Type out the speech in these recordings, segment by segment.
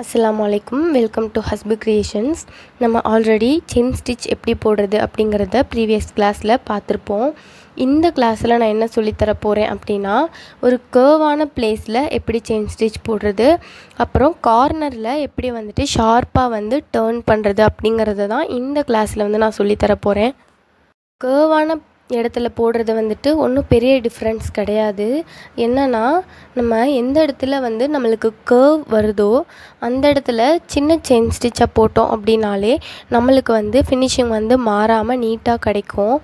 அஸ்ஸலாமு அலைக்கும். Welcome to Hasbu creations. நம்ம ஆல்ரெடி செயின் ஸ்டிச் எப்படி போடுறது அப்படிங்கிறத ப்ரீவியஸ் கிளாஸில் பார்த்துருப்போம். இந்த கிளாஸில் நான் என்ன சொல்லித்தர போகிறேன் அப்படின்னா, ஒரு கர்வான பிளேஸில் எப்படி செயின் ஸ்டிச் போடுறது, அப்புறம் கார்னரில் எப்படி வந்துட்டு ஷார்ப்பாக டேர்ன் பண்ணுறது அப்படிங்கிறத தான் இந்த கிளாஸில் நான் சொல்லித்தர போகிறேன். கர்வான இடத்துல போடுறது ஒன்றும் பெரிய டிஃப்ரென்ஸ் கிடையாது. என்னென்னா, நம்ம எந்த இடத்துல நம்மளுக்கு கர்வ் வருதோ அந்த இடத்துல சின்ன செயின் ஸ்டிச்சாக போட்டோம் அப்படின்னாலே நம்மளுக்கு ஃபினிஷிங் மாறாமல் நீட்டாக கிடைக்கும்.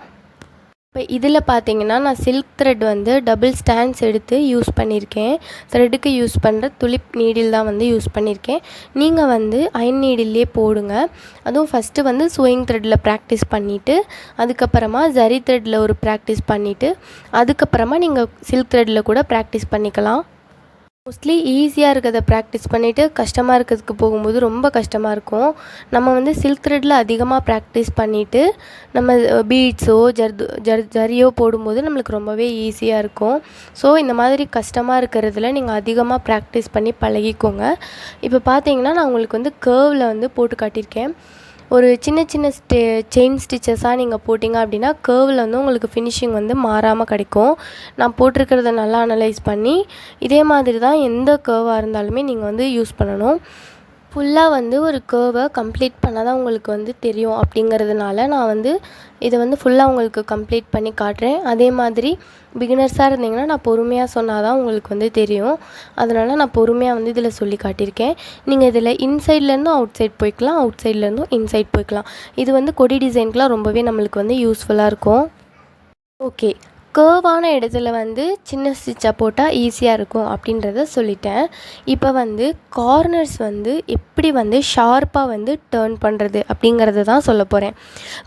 இப்போ இதில் பார்த்தீங்கன்னா, நான் சில்க் த்ரெட் டபுள் ஸ்டாண்ட்ஸ் எடுத்து யூஸ் பண்ணியிருக்கேன். த்ரெட்டுக்கு யூஸ் பண்ணுற துளிப் நீடில் தான் யூஸ் பண்ணியிருக்கேன். நீங்கள் அயன் நீடில்லே போடுங்க. அதுவும் ஃபஸ்ட்டு சுவிங் த்ரெட்டில் ப்ராக்டிஸ் பண்ணிவிட்டு, அதுக்கப்புறமா ஜரி த்ரெட்டில் ஒரு ப்ராக்டிஸ் பண்ணிவிட்டு, அதுக்கப்புறமா நீங்கள் சில்க் த்ரெட்டில் கூட ப்ராக்டிஸ் பண்ணிக்கலாம். மோஸ்ட்லி ஈஸியாக இருக்கிறத ப்ராக்டிஸ் பண்ணிவிட்டு கஷ்டமாக இருக்கிறதுக்கு போகும்போது ரொம்ப கஷ்டமாக இருக்கும். நம்ம சில்க் த்ரெட்டில் அதிகமாக ப்ராக்டிஸ் பண்ணிவிட்டு நம்ம பீட்ஸோ ஜரியோ போடும்போது நம்மளுக்கு ரொம்பவே ஈஸியாக இருக்கும். ஸோ இந்த மாதிரி கஷ்டமாக இருக்கிறதுல நீங்கள் அதிகமாக ப்ராக்டிஸ் பண்ணி பழகிக்கோங்க. இப்போ பார்த்தீங்கன்னா, நான் உங்களுக்கு கர்வில் போட்டு காட்டியிருக்கேன். ஒரு சின்ன சின்ன செயின் ஸ்டிச்சஸாக நீங்கள் போட்டிங்க அப்படின்னா கர்வில் உங்களுக்கு ஃபினிஷிங் மாறாமல் கிடைக்கும். நான் போட்டிருக்கிறத நல்லா அனலைஸ் பண்ணி இதே மாதிரி தான் எந்த கர்வாக இருந்தாலுமே நீங்கள் யூஸ் பண்ணணும். ஃபுல்லாக ஒரு கர்வை கம்ப்ளீட் பண்ணால் தான் உங்களுக்கு தெரியும் அப்படிங்கிறதுனால நான் இதை ஃபுல்லாக உங்களுக்கு கம்ப்ளீட் பண்ணி காட்டுறேன். அதே மாதிரி பிகினர்ஸாக இருந்தீங்கன்னா நான் பொறுமையாக சொன்னால் தான் உங்களுக்கு தெரியும். அதனால் நான் பொறுமையாக இதில் சொல்லி காட்டியிருக்கேன். நீங்கள் இதில் இன்சைட்லேருந்தும் அவுட் சைட் போய்க்கலாம், அவுட் சைட்லேருந்தும் இன்சைட் போய்க்கலாம். இது கொடி டிசைனுக்குலாம் ரொம்பவே நம்மளுக்கு யூஸ்ஃபுல்லாக இருக்கும். ஓகே, கர்வான இடத்துல சின்ன ஸ்டிச்சாக போட்டால் ஈஸியாக இருக்கும் அப்படின்றத சொல்லிட்டேன். இப்போ கார்னர்ஸ் எப்படி ஷார்ப்பாக டேர்ன் பண்ணுறது அப்படிங்கிறத தான் சொல்ல போகிறேன்.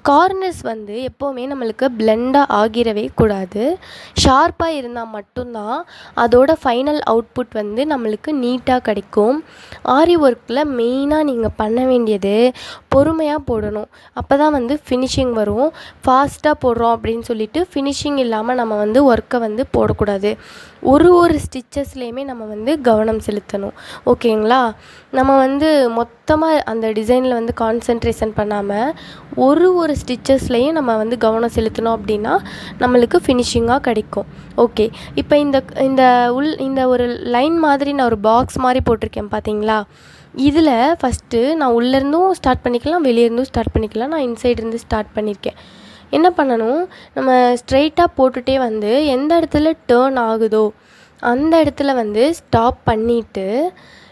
கார்னர்ஸ் எப்போவுமே நம்மளுக்கு பிளெண்டாக ஆகிடவே கூடாது. ஷார்ப்பாக இருந்தால் மட்டும்தான் அதோட ஃபைனல் அவுட்புட் நம்மளுக்கு நீட்டாக கிடைக்கும். ஆரி ஒர்க்கில் மெயினாக நீங்கள் பண்ண வேண்டியது பொறுமையாக போடணும். அப்போ தான் ஃபினிஷிங் வரும். ஃபாஸ்ட்டாக போடுறோம் அப்படின்னு சொல்லிட்டு ஃபினிஷிங் இல்லாமல் நம்ம ஒர்க்கை போடக்கூடாது. ஒரு ஸ்டிச்சஸ்லேயுமே நம்ம கவனம் செலுத்தணும். ஓகேங்களா? நம்ம மொத்தமாக அந்த டிசைனில் கான்சன்ட்ரேஷன் பண்ணாமல் ஒரு ஸ்டிச்சஸ்லேயும் நம்ம கவனம் செலுத்தணும் அப்படின்னா நம்மளுக்கு ஃபினிஷிங்காக கிடைக்கும். ஓகே, இப்போ இந்த ஒரு லைன் மாதிரி நான் ஒரு பாக்ஸ் மாதிரி போட்டிருக்கேன் பார்த்தீங்களா? இதில் ஃபஸ்ட்டு நான் உள்ளேருந்தும் ஸ்டார்ட் பண்ணிக்கலாம், வெளியேருந்தும் ஸ்டார்ட் பண்ணிக்கலாம். நான் இன்சைட்லேருந்து ஸ்டார்ட் பண்ணியிருக்கேன். என்ன பண்ணணும், நம்ம ஸ்ட்ரெயிட்டாக போட்டுகிட்டே எந்த இடத்துல டேர்ன் ஆகுதோ அந்த இடத்துல ஸ்டாப் பண்ணிவிட்டு,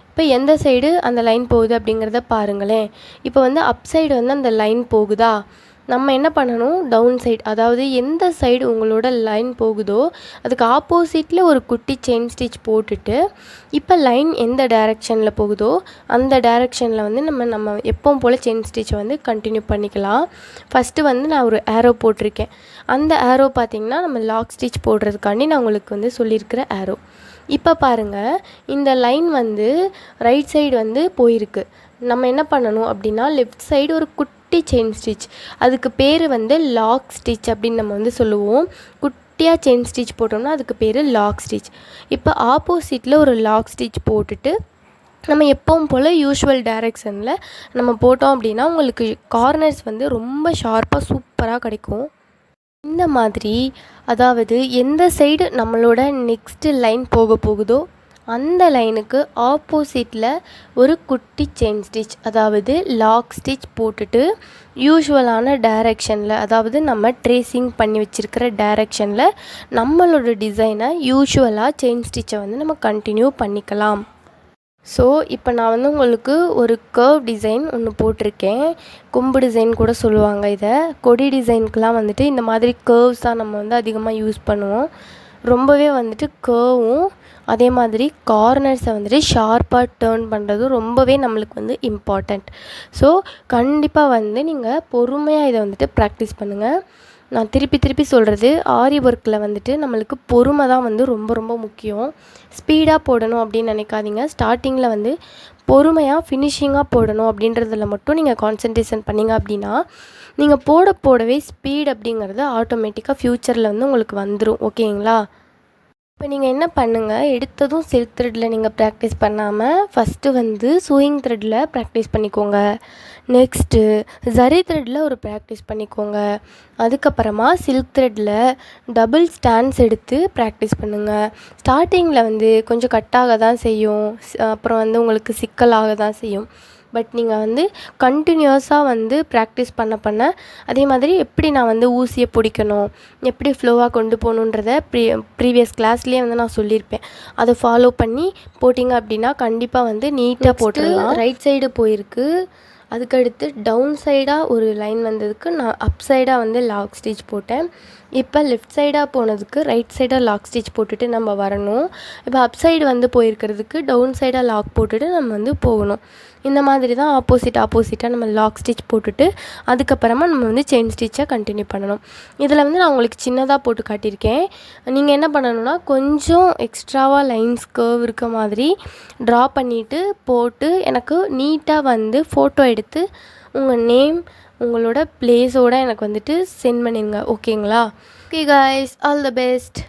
இப்போ எந்த சைடு அந்த லைன் போகுது அப்படிங்கிறத பாருங்களேன். இப்போ அப் சைடு அந்த லைன் போகுதா, நம்ம என்ன பண்ணணும், டவுன் சைடு, அதாவது எந்த சைடு உங்களோட லைன் போகுதோ அதுக்கு ஆப்போசிட்டில் ஒரு குட்டி செயின் ஸ்டிச் போட்டுட்டு, இப்போ லைன் எந்த டைரெக்ஷனில் போகுதோ அந்த டைரெக்ஷனில் நம்ம எப்பவும் போல் செயின் ஸ்டிச்சை கண்டினியூ பண்ணிக்கலாம். ஃபஸ்ட்டு நான் ஒரு ஏரோ போட்டிருக்கேன். அந்த ஏரோ பார்த்திங்கன்னா நம்ம லாக் ஸ்டிச் போடுறதுக்காண்டி நான் உங்களுக்கு சொல்லியிருக்கிற ஏரோ. இப்போ பாருங்கள், இந்த லைன் ரைட் சைடு போயிருக்கு. நம்ம என்ன பண்ணணும் அப்படின்னா, லெஃப்ட் சைடு ஒரு குட்டி செயின் ஸ்டிச், அதுக்கு பேர் லாக் ஸ்டிச் அப்படின்னு நம்ம சொல்லுவோம். குட்டியாக செயின் ஸ்டிச் போட்டோம்னா அதுக்கு பேர் லாக் ஸ்டிச். இப்போ ஆப்போசிட்டில் ஒரு லாக் ஸ்டிச் போட்டுட்டு நம்ம எப்பவும் போல் யூஷுவல் டைரெக்ஷனில் நம்ம போட்டோம் அப்படின்னா உங்களுக்கு கார்னர்ஸ் ரொம்ப ஷார்ப்பாக சூப்பராக கிடைக்கும். இந்த மாதிரி, அதாவது எந்த சைடு நம்மளோட நெக்ஸ்ட்டு லைன் போகுதோ அந்த லைனுக்கு ஆப்போசிட்டில் ஒரு குட்டி செயின் ஸ்டிச், அதாவது லாக் ஸ்டிச் போட்டுட்டு யூஷுவலான டைரெக்ஷனில், அதாவது நம்ம ட்ரேசிங் பண்ணி வச்சுருக்கிற டைரெக்ஷனில் நம்மளோட டிசைனை யூஷுவலாக செயின் ஸ்டிச்சை நம்ம கண்டினியூ பண்ணிக்கலாம். ஸோ இப்போ நான் உங்களுக்கு ஒரு கர்வ் டிசைன் ஒன்று போட்டிருக்கேன். கொம்பு டிசைன் கூட சொல்லுவாங்க இதை. கொடி டிசைனுக்கெலாம் இந்த மாதிரி கர்வ்ஸ் தான் நம்ம அதிகமாக யூஸ் பண்ணுவோம். ரொம்பவே கர்வும் அதே மாதிரி கார்னர்ஸை ஷார்ப்பாக டேர்ன் பண்ணுறது ரொம்பவே நம்மளுக்கு இம்பார்ட்டண்ட். ஸோ கண்டிப்பாக நீங்கள் பொறுமையாக இதை ப்ராக்டிஸ் பண்ணுங்கள். நான் திருப்பி சொல்கிறது, ஆரி ஒர்க்கில் நம்மளுக்கு பொறுமை தான் ரொம்ப ரொம்ப முக்கியம். ஸ்பீடாக போடணும் அப்படின்னு நினைக்காதீங்க. ஸ்டார்டிங்கில் பொறுமையாக ஃபினிஷிங்காக போடணும் அப்படின்றதில் மட்டும் நீங்கள் கான்சன்ட்ரேஷன் பண்ணிங்க அப்படின்னா நீங்கள் போடவே ஸ்பீட் அப்படிங்கிறது ஆட்டோமேட்டிக்காக ஃப்யூச்சரில் உங்களுக்கு வந்துடும். ஓகேங்களா? இப்போ நீங்கள் என்ன பண்ணுங்கள், எடுத்ததும் சில்க் த்ரெட்டில் நீங்கள் ப்ராக்டிஸ் பண்ணாமல் ஃபஸ்ட்டு வந்து சூயிங் த்ரெட்டில் ப்ராக்டிஸ் பண்ணிக்கோங்க. நெக்ஸ்ட்டு ஜரி த்ரெட்டில் ஒரு ப்ராக்டிஸ் பண்ணிக்கோங்க. அதுக்கப்புறமா சில்க் த்ரெட்டில் டபுள் ஸ்டாண்ட்ஸ் எடுத்து ப்ராக்டிஸ் பண்ணுங்கள். ஸ்டார்டிங்கில் வந்து கொஞ்சம் கட்டாக தான் செய்யும், அப்புறம் வந்து உங்களுக்கு சிக்கலாக தான் செய்யும். பட் நீங்கள் வந்து கண்டினியூஸாக வந்து ப்ராக்டிஸ் பண்ண அதே மாதிரி எப்படி நான் வந்து ஊசியை பிடிக்கணும், எப்படி ஃப்ளோவாக கொண்டு போகணுன்றத ப்ரீவியஸ் கிளாஸ்லேயே வந்து நான் சொல்லியிருப்பேன். அதை ஃபாலோ பண்ணி போட்டிங்க அப்படின்னா கண்டிப்பாக வந்து நீட்டாக போட்டுடலாம். ரைட் சைடு போயிருக்கு, அதுக்கடுத்து டவுன் சைடாக ஒரு லைன் வந்ததுக்கு நான் அப் சைடாக வந்து லாக் ஸ்டிச் போட்டேன். இப்போ லெஃப்ட் சைடாக போனதுக்கு ரைட் சைடாக லாக் ஸ்டிச் போட்டுட்டு நம்ம வரணும். இப்போ அப் சைடு வந்து போயிருக்கிறதுக்கு டவுன் சைடாக லாக் போட்டுட்டு நம்ம வந்து போகணும். இந்த மாதிரி தான் ஆப்போசிட்டாக நம்ம லாக் ஸ்டிச் போட்டுட்டு அதுக்கப்புறமா நம்ம வந்து செயின் ஸ்டிச்சை கண்டினியூ பண்ணணும். இதில் வந்து நான் உங்களுக்கு சின்னதாக போட்டு காட்டியிருக்கேன். நீங்கள் என்ன பண்ணணும்னா கொஞ்சம் எக்ஸ்ட்ராவாக லைன்ஸ் கர்வ் இருக்க மாதிரி ட்ரா பண்ணிவிட்டு போட்டு எனக்கு நீட்டாக வந்து ஃபோட்டோ எடுத்து உங்கள் நேம் உங்களோட ப்ளேஸோடு எனக்கு வந்துட்டு சென்ட் பண்ணிடுங்க. ஓகேங்களா? Okay guys, all the best.